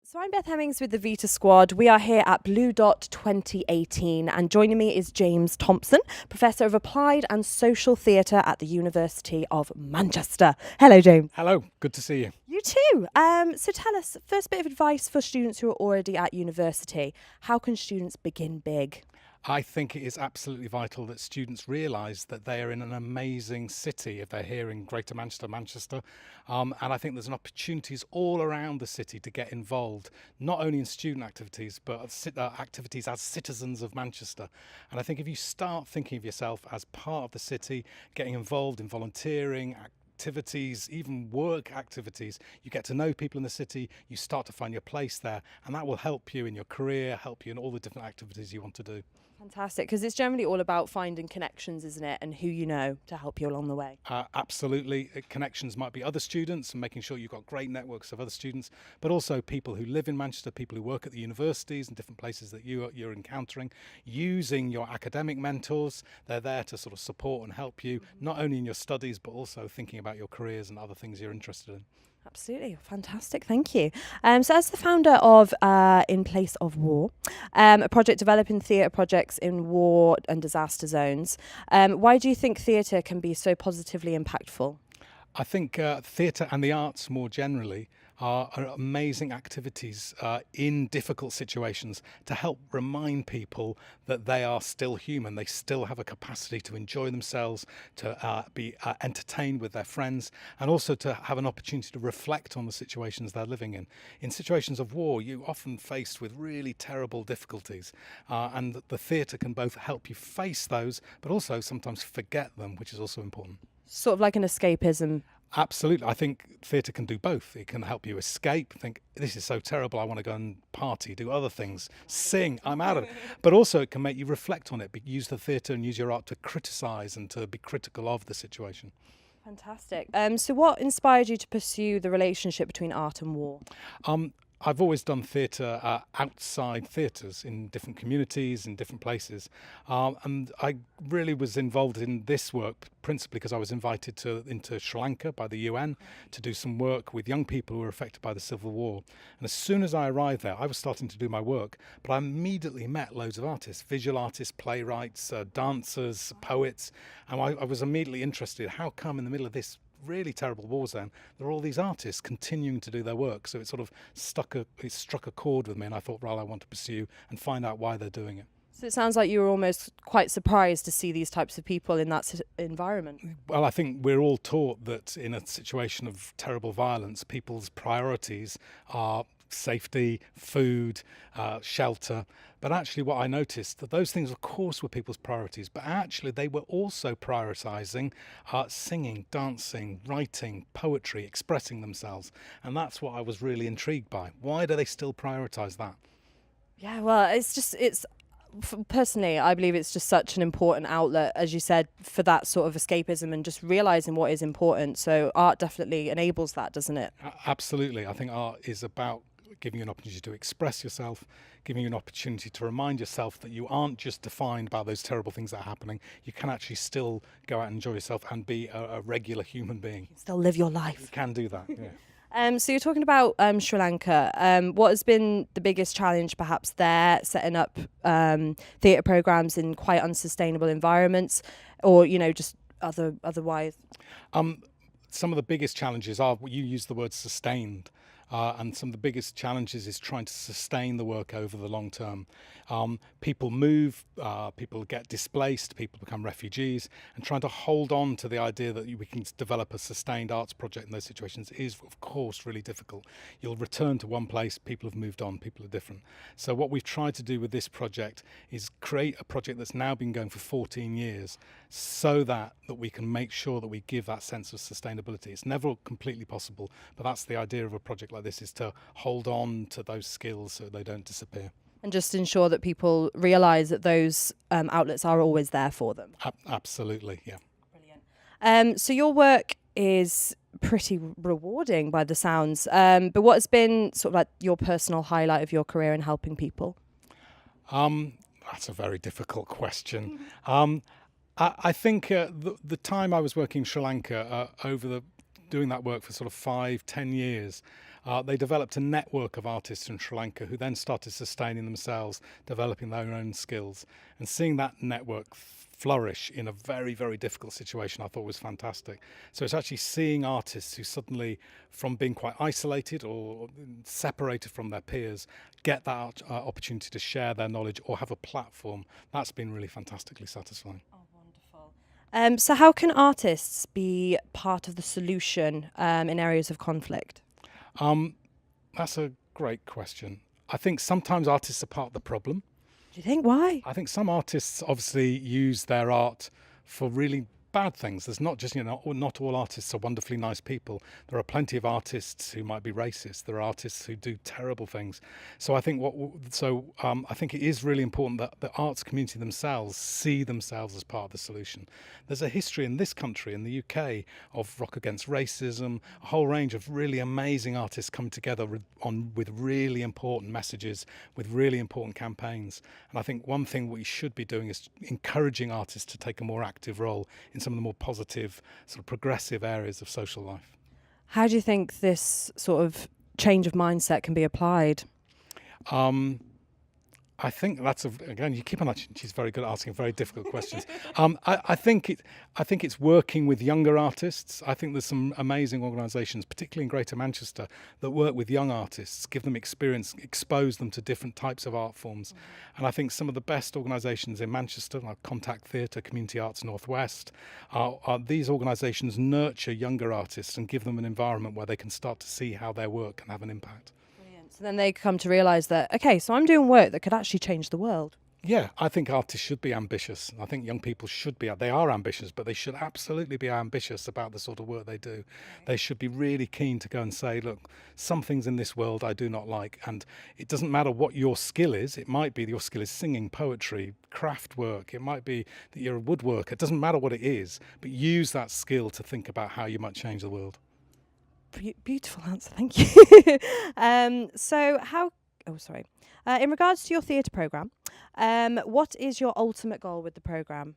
So I'm Beth Hemmings with the Vita Squad. We are here at Bluedot 2018 and joining me is James Thompson, Professor of Applied and Social Theatre at the University of Manchester. Hello, James. Hello, good to see you. You too. So tell us, first bit of advice for students who are already at university. How can students begin big? I think it is absolutely vital that students realise that they are in an amazing city if they're here in Greater Manchester. And I think there's opportunities all around the city to get involved, not only in student activities, but activities as citizens of Manchester. And I think if you start thinking of yourself as part of the city, getting involved in volunteering, activities, even work activities, you get to know people in the city, you start to find your place there, and that will help you in your career, help you in all the different activities you want to do. Fantastic, because it's generally all about finding connections, isn't it, and who you know to help you along the way. Absolutely. Connections might be other students and making sure you've got great networks of other students, but also people who live in Manchester, people who work at the universities and different places that you're encountering, using your academic mentors. They're there to sort of support and help you, not only in your studies, but also thinking about your careers and other things you're interested in. Absolutely. Fantastic. Thank you. So as the founder of In Place of War, a project developing theatre projects in war and disaster zones, why do you think theatre can be so positively impactful? I think theatre and the arts more generally are amazing activities in difficult situations to help remind people that they are still human. They still have a capacity to enjoy themselves, to be entertained with their friends, and also to have an opportunity to reflect on the situations they're living in. In situations of war, you're often faced with really terrible difficulties, and the theatre can both help you face those, but also sometimes forget them, which is also important. Sort of like an escapism. Absolutely. I think theatre can do both. It can help you escape, think, this is so terrible, I want to go and party, do other things, sing, I'm out of it. But also it can make you reflect on it, use the theatre and use your art to criticise and to be critical of the situation. Fantastic. So what inspired you to pursue the relationship between art and war? I've always done theatre outside theatres in different communities, in different places. And I really was involved in this work principally because I was invited into Sri Lanka by the UN to do some work with young people who were affected by the civil war. And as soon as I arrived there, I was starting to do my work, but I immediately met loads of artists, visual artists, playwrights, dancers, poets. And I was immediately interested, how come in the middle of this really terrible war zone there are all these artists continuing to do their work? So it sort of struck a chord with me, and I thought, well, I want to pursue and find out why they're doing it. So it sounds like you were almost quite surprised to see these types of people in that environment. Well, I think we're all taught that in a situation of terrible violence, people's priorities are safety, food, shelter. But actually what I noticed, that those things of course were people's priorities, but actually they were also prioritising singing, dancing, writing, poetry, expressing themselves. And that's what I was really intrigued by. Why do they still prioritise that? Yeah, well, personally, I believe it's just such an important outlet, as you said, for that sort of escapism and just realising what is important. So art definitely enables that, doesn't it? Absolutely. I think art is about giving you an opportunity to express yourself, giving you an opportunity to remind yourself that you aren't just defined by those terrible things that are happening. You can actually still go out and enjoy yourself and be a regular human being. Still live your life. You can do that, yeah. So you're talking about Sri Lanka. What has been the biggest challenge perhaps there, setting up theatre programmes in quite unsustainable environments, or, just otherwise? Some of the biggest challenges are, you use the word sustained. And some of the biggest challenges is trying to sustain the work over the long term. People move, people get displaced, people become refugees, and trying to hold on to the idea that we can develop a sustained arts project in those situations is, of course, really difficult. You'll return to one place, people have moved on, people are different. So what we've tried to do with this project is create a project that's now been going for 14 years so that we can make sure that we give that sense of sustainability. It's never completely possible, but that's the idea of a project like this, is to hold on to those skills so they don't disappear. And just ensure that people realise that those outlets are always there for them. Absolutely, yeah. Brilliant. So your work is pretty rewarding by the sounds, but what has been sort of like your personal highlight of your career in helping people? That's a very difficult question. I think the time I was working in Sri Lanka over the doing that work for sort of 5-10 years. They developed a network of artists in Sri Lanka who then started sustaining themselves, developing their own skills, and seeing that network flourish in a very, very difficult situation I thought was fantastic. So it's actually seeing artists who suddenly, from being quite isolated or separated from their peers, get that opportunity to share their knowledge or have a platform. That's been really fantastically satisfying. Oh, wonderful. So how can artists be part of the solution in areas of conflict? That's a great question. I think sometimes artists are part of the problem. Do you think why? I think some artists obviously use their art for really bad things. There's not just, not all artists are wonderfully nice people. There are plenty of artists who might be racist. There are artists who do terrible things. So I think I think it is really important that the arts community themselves see themselves as part of the solution. There's a history in this country, in the UK, of Rock Against Racism, a whole range of really amazing artists coming together with really important messages, with really important campaigns. And I think one thing we should be doing is encouraging artists to take a more active role in some of the more positive, sort of progressive areas of social life. How do you think this sort of change of mindset can be applied? I think that's again. You keep on. She's very good at asking very difficult questions. I think it's working with younger artists. I think there's some amazing organisations, particularly in Greater Manchester, that work with young artists, give them experience, expose them to different types of art forms. And I think some of the best organisations in Manchester, like Contact Theatre, Community Arts Northwest, these organisations nurture younger artists and give them an environment where they can start to see how their work can have an impact. So then they come to realise that, okay, so I'm doing work that could actually change the world. Yeah, I think artists should be ambitious. I think young people should be. They are ambitious, but they should absolutely be ambitious about the sort of work they do. They should be really keen to go and say, look, some things in this world I do not like. And it doesn't matter what your skill is. It might be that your skill is singing, poetry, craft work. It might be that you're a woodworker. It doesn't matter what it is, but use that skill to think about how you might change the world. Beautiful answer, thank you. In regards to your theatre programme, what is your ultimate goal with the programme?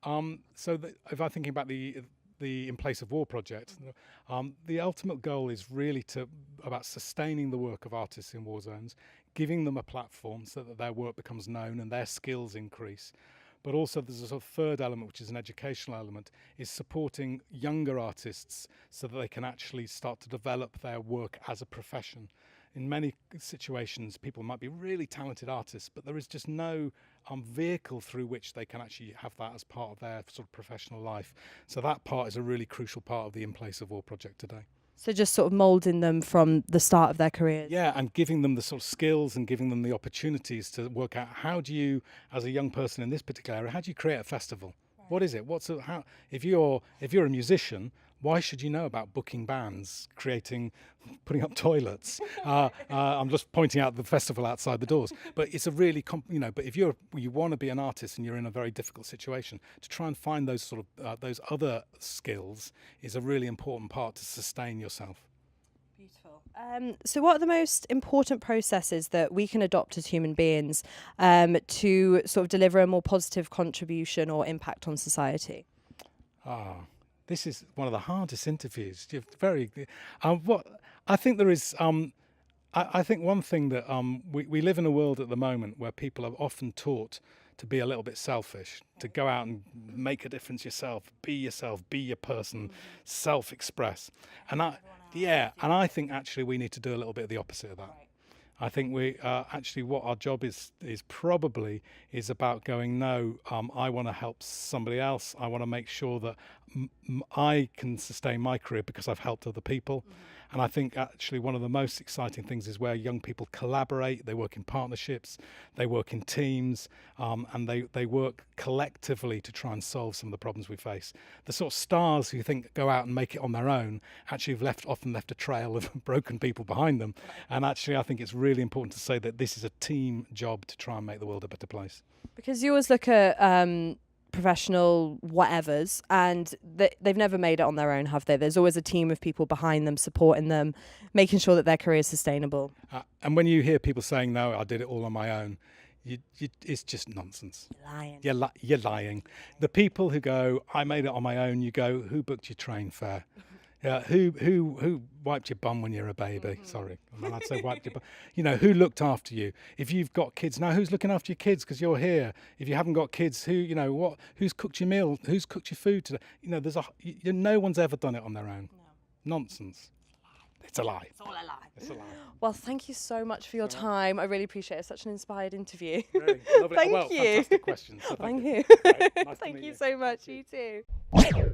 If I'm thinking about the In Place of War project, the ultimate goal is really about sustaining the work of artists in war zones, giving them a platform so that their work becomes known and their skills increase. But also there's a sort of third element, which is an educational element, is supporting younger artists so that they can actually start to develop their work as a profession. In many situations, people might be really talented artists, but there is just no vehicle through which they can actually have that as part of their sort of professional life. So that part is a really crucial part of the In Place of War project today. So just sort of moulding them from the start of their careers. Yeah, and giving them the sort of skills and giving them the opportunities to work out how do you, as a young person in this particular area, how do you create a festival? Right. What is it? If you're a musician, why should you know about booking bands, putting up toilets? I'm just pointing out the festival outside the doors. But it's a really, but if you want to be an artist and you're in a very difficult situation, to try and find those sort of those other skills is a really important part to sustain yourself. Beautiful. So what are the most important processes that we can adopt as human beings to sort of deliver a more positive contribution or impact on society? This is one of the hardest interviews. You're what I think there is. I think one thing that we live in a world at the moment where people are often taught to be a little bit selfish, to go out and make a difference yourself, be your person, self-express, and I think actually we need to do a little bit of the opposite of that. I think we actually what our job is probably about going, no, I want to help somebody else. I want to make sure that I can sustain my career because I've helped other people. And I think actually one of the most exciting things is where young people collaborate, they work in partnerships, they work in teams, and they work collectively to try and solve some of the problems we face. The sort of stars who think go out and make it on their own actually have often left a trail of broken people behind them. And actually I think it's really important to say that this is a team job to try and make the world a better place. Because you always look at professional whatevers and they've never made it on their own, have they? There's always a team of people behind them, supporting them, making sure that their career is sustainable. And when you hear people saying, no, I did it all on my own, it's just nonsense. You're lying. You're lying. The people who go, I made it on my own, you go, who booked your train fare? Yeah, who wiped your bum when you were a baby? Sorry, I'm allowed to say wiped your bum. You know, who looked after you? If you've got kids now, who's looking after your kids because you're here? If you haven't got kids, who, you know, what? Who's cooked your meal? Who's cooked your food today? You know, no one's ever done it on their own. No. Nonsense. It's a lie. It's all a lie. It's a lie. Well, thank you so much for your time. I really appreciate it. Such an inspired interview. Really lovely. Thank well, you. Fantastic questions. So Thank you. Great. Nice to Thank meet you so much. Thank You too.